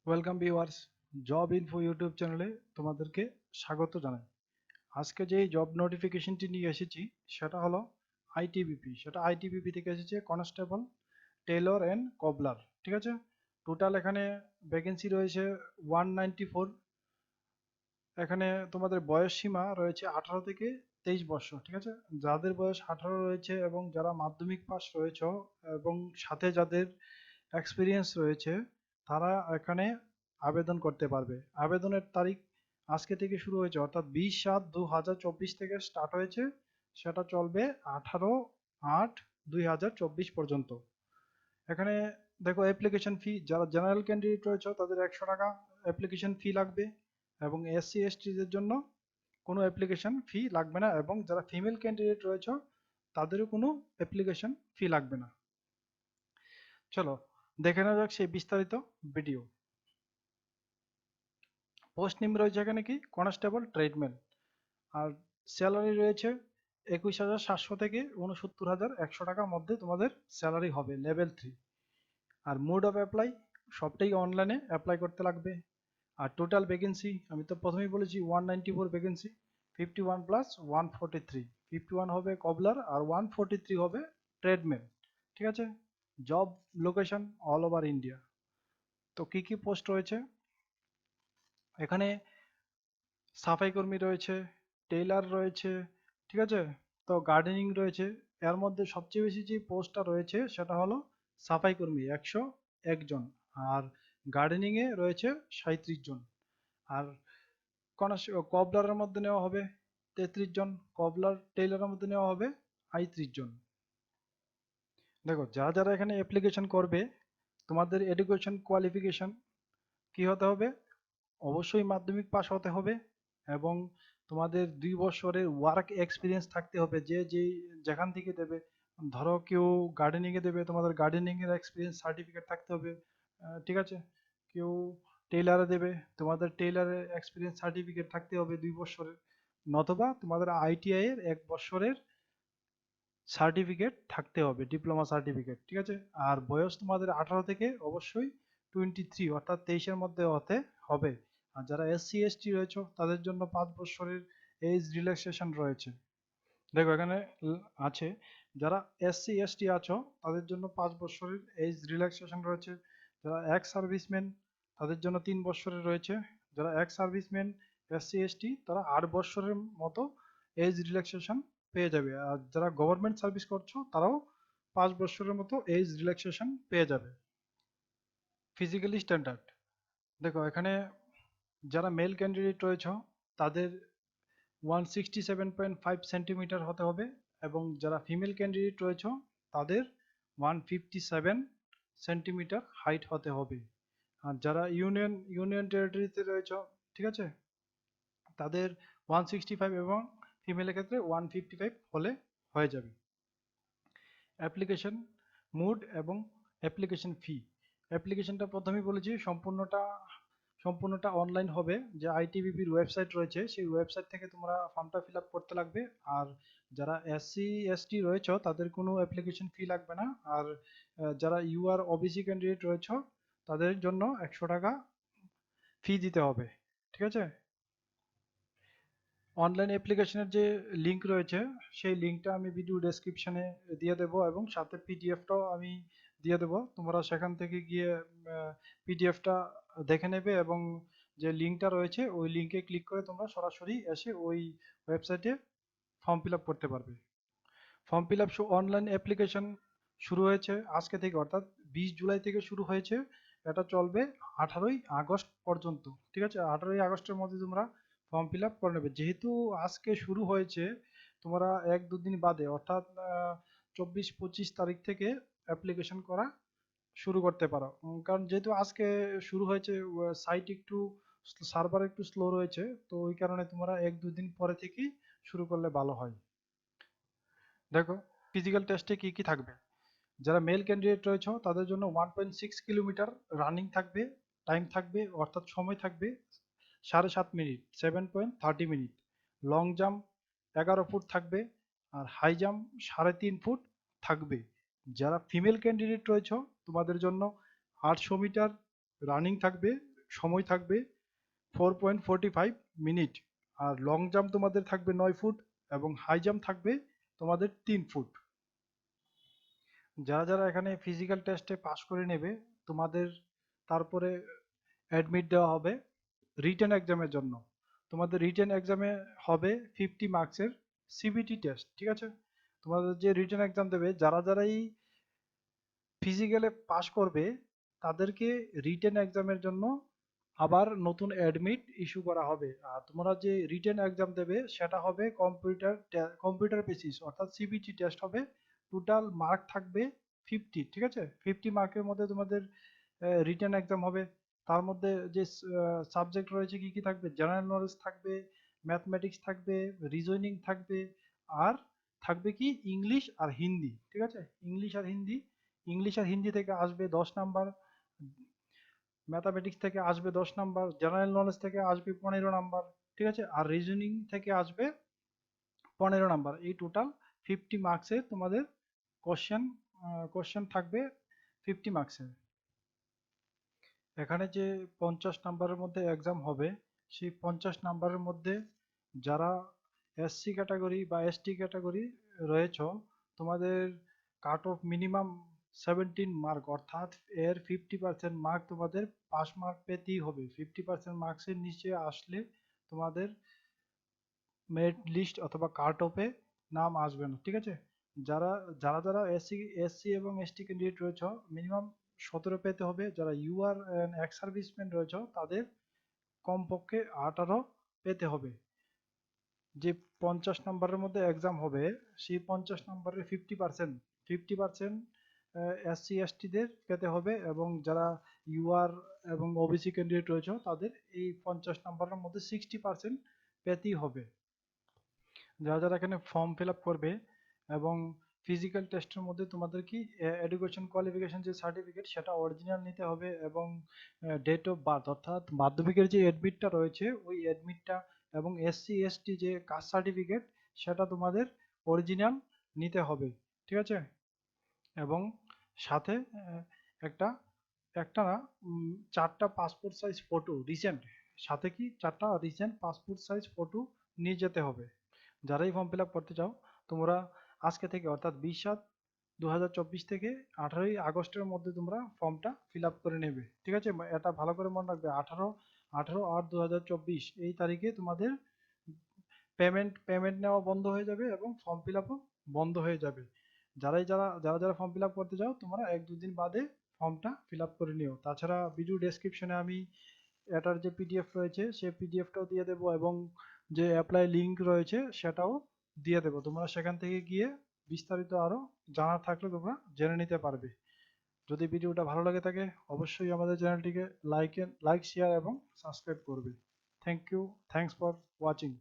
Welcome viewers, job info YouTube চ্যানেলে তোমাদেরকে স্বাগত জানাই। আজকে যে জব নোটিফিকেশনটি নিয়ে এসেছি সেটা হলো আইটিবিপি। সেটা আইটিবিপি থেকে এসেছে, কনস্টেবল, টেলর অ্যান্ড কবলার। ঠিক আছে, টোটাল এখানে ভ্যাকেন্সি রয়েছে 194। এখানে তোমাদের বয়স সীমা রয়েছে 18 থেকে 23 বছর। ঠিক আছে, যাদের বয়স 18 রয়েছে এবং যারা মাধ্যমিক পাস রয়েছে এবং সাথে যাদের এক্সপিরিয়েন্স রয়েছে তারা এখানে আবেদন করতে পারবে। আবেদনের তারিখ আজকে থেকে শুরু হয়েছে, অর্থাৎ 20/7/2024 থেকে স্টার্ট হয়েছে। সেটা চলবে 18/8/2024 পর্যন্ত। এখানে দেখো অ্যাপ্লিকেশন ফি, যারা জেনারেল ক্যান্ডিডেট রয়েছে তাদের 100 টাকা অ্যাপ্লিকেশন ফি লাগবে, এবং এসসি এসটিদের জন্য কোনো অ্যাপ্লিকেশন ফি লাগবে না, এবং যারা ফিমেল ক্যান্ডিডেট রয়েছে তাদেরও কোনো অ্যাপ্লিকেশন ফি লাগবে না। চলো দেখে নেওয়া যাক সেই বিস্তারিত ভিডিও। পোস্ট নেম রয়েছে এখানে কি, কনস্টেবল ট্রেডম্যান। আর স্যালারি রয়েছে 21,700 থেকে 69,100 টাকার মধ্যে তোমাদের স্যালারি হবে, লেভেল 3। আর মোড অফ অ্যাপ্লাই, সবটাই অনলাইনে অ্যাপ্লাই করতে লাগবে। আর টোটাল ভ্যাকেন্সি আমি তো প্রথমেই বলেছি 194 ভ্যাকেন্সি, 51 প্লাস 143। 51 হবে কবলার আর 143 হবে ট্রেডম্যান। ঠিক আছে, job location all over India. তো কি কি পোস্ট রয়েছে এখানে, সাফাই কর্মী রয়েছে, টেইলার রয়েছে, ঠিক আছে, তো গার্ডেনিং রয়েছে। এর মধ্যে সবচেয়ে বেশি যে পোস্টটা রয়েছে সেটা হলো সাফাই কর্মী, 101 জন। আর গার্ডেনিংয়ে রয়েছে 37 জন। আর কবলারের মধ্যে নেওয়া হবে 33 জন, কবলার টেইলারের মধ্যে নেওয়া হবে 35 জন। দেখো যারা যারা এখানে অ্যাপ্লিকেশন করবে, তোমাদের এডুকেশন কোয়ালিফিকেশন কি হতে হবে, অবশ্যই মাধ্যমিক পাস হতে হবে, এবং তোমাদের 2 বছরের ওয়ার্ক এক্সপিরিয়েন্স থাকতে হবে। যে যেখান থেকে দেবে, ধরো কেউ গার্ডেনিংয়ে দেবে, তোমাদের গার্ডেনিংয়ের এক্সপিরিয়েন্স সার্টিফিকেট থাকতে হবে। ঠিক আছে, কেউ টেইলারে দেবে, তোমাদের টেইলারের এক্সপিরিয়েন্স সার্টিফিকেট থাকতে হবে 2 বছরের, নতবা তোমাদের আইটিআই এর 1 বছরের সার্টিফিকেট থাকতে হবে, ডিপ্লোমা সার্টিফিকেট। ঠিক আছে, আর বয়স তোমাদের 18 থেকে অবশ্যই 23 অর্থাৎ 23-এর মধ্যে হতে হবে। আর যারা এসসি এসটি রয়েছে তাদের জন্য 5 বছরের এজ রিল্যাক্সেশন রয়েছে। দেখো এখানে আছে, যারা এসসি এসটি আছো তাদের জন্য 5 বছরের এজ রিল্যাক্সেশন রয়েছে। যারা এক্স সার্ভিসম্যান তাদের জন্য 3 বছরের রয়েছে। যারা এক্স সার্ভিসম্যান এসসি এসটি তারা 8 বছরের মতো এজ রিল্যাক্সেশন পেয়ে যাবে। আর যারা গভর্নমেন্ট সার্ভিস করছো তারাও 5 বছরের মতো এজ রিল্যাক্সেশন পেয়ে যাবে। ফিজিক্যালি স্ট্যান্ডার্ড, দেখো এখানে যারা মেল ক্যান্ডিডেট রয়েছে তাদের 167.5 সেন্টিমিটার হতে হবে, এবং যারা ফিমেল ক্যান্ডিডেট রয়েছে তাদের 157 সেন্টিমিটার হাইট হতে হবে। আর যারা ইউনিয়ন টেরিটরিতে রয়েছে, ঠিক আছে, তাদের 165, এবং ফিমেলের ক্ষেত্রে 155 হলে হয়ে যাবে। অ্যাপ্লিকেশন মোড এবং অ্যাপ্লিকেশন ফি। অ্যাপ্লিকেশনটা প্রথমেই বলেছি সম্পূর্ণটা অনলাইন হবে। যে আইটিবিপির ওয়েবসাইট রয়েছে সেই ওয়েবসাইট থেকে তোমরা ফর্মটা ফিল আপ করতে লাগবে। আর যারা এসসি এসটি রয়েছে তাদের কোনো অ্যাপ্লিকেশন ফি লাগবে না। আর যারা ইউআর ওবিসি ক্যান্ডিডেট রয়েছে তাদের জন্য 100 টাকা ফি দিতে হবে। ঠিক আছে, অনলাইন অ্যাপ্লিকেশনের যে লিঙ্ক রয়েছে সেই লিঙ্কটা আমি ভিডিও ডেসক্রিপশনে দিয়ে দেবো, এবং সাথে পিডিএফটাও আমি দিয়ে দেবো। তোমরা সেখান থেকে গিয়ে পিডিএফটা দেখে নেবে, এবং যে লিঙ্কটা রয়েছে ওই লিঙ্কে ক্লিক করে তোমরা সরাসরি এসে ওই ওয়েবসাইটে ফর্ম ফিল আপ করতে পারবে। Form fill up online application শুরু হয়েছে আজকে থেকে, অর্থাৎ 20 জুলাই থেকে শুরু হয়েছে। এটা চলবে 18ই আগস্ট পর্যন্ত। ঠিক আছে, 18ই আগস্টের মধ্যে তোমরা ফর্ম ফিল আপ করে নেবে। যেহেতু আজকে শুরু হয়েছে, তোমরা 1-2 দিন বাদে অর্থাৎ 24-25 তারিখ থেকে অ্যাপ্লিকেশন করা শুরু করতে পারো। কারণ যেহেতু আজকে শুরু হয়েছে, সাইট একটু সার্ভার একটু স্লো রয়েছে, তো ওই কারণে তোমরা 1-2 দিন পরে থেকেই শুরু করলে ভালো হয়। দেখো ফিজিক্যাল টেস্টে কি কি থাকবে। যারা মেল ক্যান্ডিডেট রয়েছে তাদের জন্য 1.6 কিলোমিটার রানিং থাকবে, টাইম থাকবে, অর্থাৎ সময় থাকবে 7.5 minute, 7.30 minute. Long jump 11 foot থাকবে, আর হাই জাম্প 3.5 ফুট থাকবে। যারা ফিমেল ক্যান্ডিডেট রয়েছে তোমাদের জন্য 800 মিটার রানিং থাকবে, সময় থাকবে 4.45 মিনিট। আর লং জাম্প তোমাদের থাকবে 9 ফুট এবং হাই জাম্প থাকবে তোমাদের 3 ফুট। যারা যারা এখানে ফিজিক্যাল টেস্টে পাস করে নেবে তোমাদের তারপরে অ্যাডমিট দেওয়া হবে রিটেন এক্সামের জন্য। তোমাদের রিটেন এক্সামে হবে 50 মার্কসের সিবিটি টেস্ট, ঠিক আছে? তোমাদের যে রিটেন এক্সাম দেবে যারা যারাই ফিজিক্যালে পাস করবে তাদেরকে রিটেন এক্সামের জন্য আবার নতুন অ্যাডমিট ইস্যু করা হবে। আর তোমরা যে রিটেন এক্সাম দেবে সেটা হবে কম্পিউটার বেসিস, অর্থাৎ সিবিটি টেস্ট হবে। টোটাল মার্ক থাকবে 50, ঠিক আছে? 50 মার্কের মধ্যে তোমাদের রিটেন এক্সাম হবে। তার মধ্যে যে সাবজেক্ট রয়েছে কি কি থাকবে, জেনারেল নলেজ থাকবে, ম্যাথমেটিক্স থাকবে, রিজনিং থাকবে, আর থাকবে কি ইংলিশ আর হিন্দি, ঠিক আছে? ইংলিশ আর হিন্দি। ইংলিশ আর হিন্দি থেকে আসবে 10 নাম্বার, ম্যাথামেটিক্স থেকে আসবে 10 নাম্বার, জেনারেল নলেজ থেকে আসবে 15 নাম্বার, ঠিক আছে? আর রিজনিং থেকে আসবে 15 নাম্বার। এই টোটাল 50 মার্কসের তোমাদের কোশ্চেন কোশ্চেন থাকবে 50 মার্কসের। এখানে যে 50 নাম্বারের মধ্যে এক্সাম হবে সেই 50 নাম্বারের মধ্যে যারা এসসি ক্যাটাগরি বা এসটি ক্যাটাগরি রয়েছে তোমাদের কাট অফ মিনিমাম 17 মার্ক, অর্থাৎ এর 50% মার্ক তোমাদের পাস মার্ক পেতেই হবে। 50% মার্কসের নিচে আসলে তোমাদের মেরিট লিস্ট অথবা কাট অফে নাম আসবে না, ঠিক আছে? যারা যারা যারা এসসি এবং এসটি ক্যান্ডিডেট রয়েছে মিনিমাম 17 পেতে হবে। যারা ইউআর এক্স সার্ভিসম্যান রয়েছে তাদের কমপক্ষে 18 পেতে হবে। যে 50 নাম্বারের মধ্যে এক্সাম হবে সেই 50 নাম্বারের 50% এসসি এসটিদের পেতে হবে, এবং যারা ইউআর এবং ওবিসি ক্যান্ডিডেট রয়েছে তাদের এই 50 নাম্বারের মধ্যে 60% পেতেই হবে। যারা যারা এখানে ফর্ম ফিল আপ করবে এবং ফিজিক্যাল টেস্টের মধ্যে তোমাদের কি এডুকেশন কোয়ালিফিকেশন যে সার্টিফিকেট সেটা অরিজিনাল নিতে হবে, এবং ডেট অফ বার্থ অর্থাৎ মাধ্যমিকের যে অ্যাডমিটটা রয়েছে ওই অ্যাডমিটটা, এবং এসসি এসটি যে কাস্ট সার্টিফিকেট সেটা তোমাদের অরিজিনাল নিতে হবে, ঠিক আছে? এবং সাথে একটা একটা না 4টা পাসপোর্ট সাইজ ফটো রিসেন্ট, সাথে কি 4টা রিসেন্ট পাসপোর্ট সাইজ ফটো নিয়ে যেতে হবে। যারাই ফর্ম ফিল আপ করতে চাও তোমরা আজকে থেকে অর্থাৎ 20/7/2024 থেকে 18ই আগস্টের মধ্যে তোমরা ফর্মটা ফিল আপ করে নেবে, ঠিক আছে? এটা ভালো করে মনে রাখবে, 18/8/2024 এই তারিখে তোমাদের পেমেন্ট নেওয়া বন্ধ হয়ে যাবে এবং ফর্ম ফিল আপও বন্ধ হয়ে যাবে। যারা ফর্ম ফিল আপ করতে চাও তোমরা 1-2 দিন বাদে ফর্মটা ফিল আপ করে নিও। তাছাড়া ভিডিও ডেসক্রিপশনে আমি এটার যে পিডিএফ রয়েছে সেই পিডিএফটাও দিয়ে দেবো, এবং যে অ্যাপ্লাই লিঙ্ক রয়েছে সেটাও দিয়ে দেবো। তোমরা সেখান থেকে গিয়ে বিস্তারিত আরো জানার থাকলে তোমরা জেনে নিতে পারবে। যদি ভিডিওটা ভালো লাগে থাকে অবশ্যই আমাদের চ্যানেলটিকে লাইক শেয়ার এবং সাবস্ক্রাইব করবে। Thank you, thanks for watching.